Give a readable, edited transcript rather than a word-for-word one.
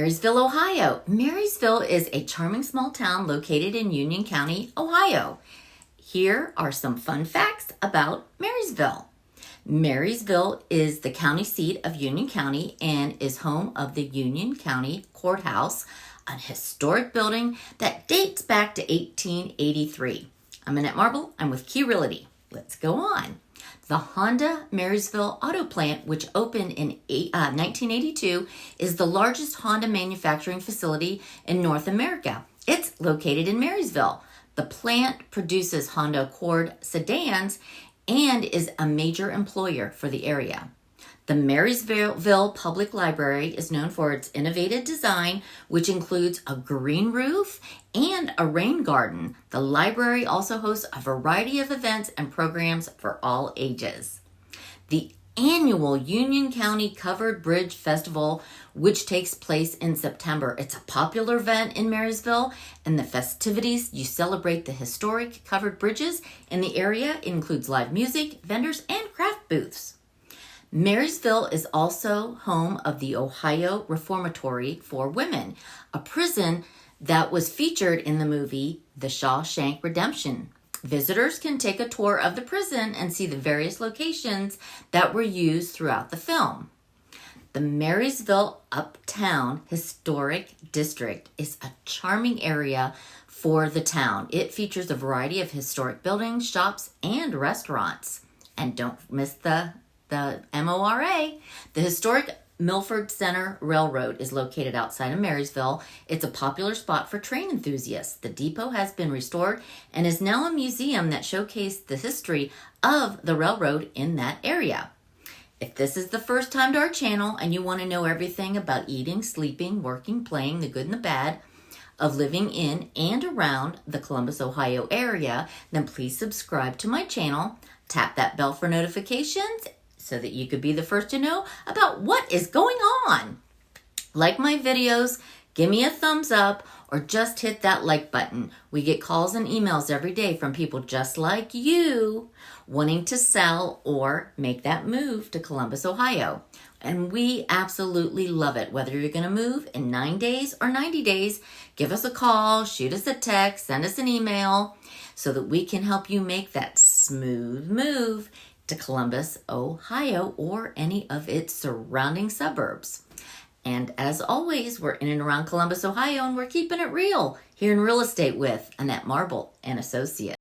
Marysville, Ohio. Marysville is a charming small town located in Union County, Ohio. Here are some fun facts about Marysville. Marysville is the county seat of Union County and is home of the Union County Courthouse, an historic building that dates back to 1883. I'm Annette Marble. I'm with Realty. Let's go on. The Honda Marysville Auto Plant, which opened in 1982, is the largest Honda manufacturing facility in North America. It's located in Marysville. The plant produces Honda Accord sedans and is a major employer for the area. The Marysville Public Library is known for its innovative design, which includes a green roof and a rain garden. The library also hosts a variety of events and programs for all ages. The annual Union County Covered Bridge Festival, which takes place in September. It's a popular event in Marysville, and the festivities you celebrate the historic covered bridges in the area. It includes live music, vendors, and craft booths. Marysville is also home of the Ohio Reformatory for Women, a prison that was featured in the movie The Shawshank Redemption. Visitors can take a tour of the prison and see the various locations that were used throughout the film. The Marysville Uptown Historic District is a charming area for the town. It features a variety of historic buildings, shops, and restaurants. And don't miss the MORA. The historic Milford Center Railroad is located outside of Marysville. It's a popular spot for train enthusiasts. The depot has been restored and is now a museum that showcases the history of the railroad in that area. If this is the first time to our channel and you want to know everything about eating, sleeping, working, playing, the good and the bad of living in and around the Columbus, Ohio area, then please subscribe to my channel. Tap that bell for notifications so that you could be the first to know about what is going on. Like my videos, give me a thumbs up, or just hit that like button. We get calls and emails every day from people just like you wanting to sell or make that move to Columbus, Ohio. And we absolutely love it. Whether you're going to move in 9 days or 90 days, give us a call, shoot us a text, send us an email so that we can help you make that smooth move to Columbus, Ohio, or any of its surrounding suburbs. And as always, we're in and around Columbus, Ohio, and we're keeping it real here in real estate with Annette Marble and Associates.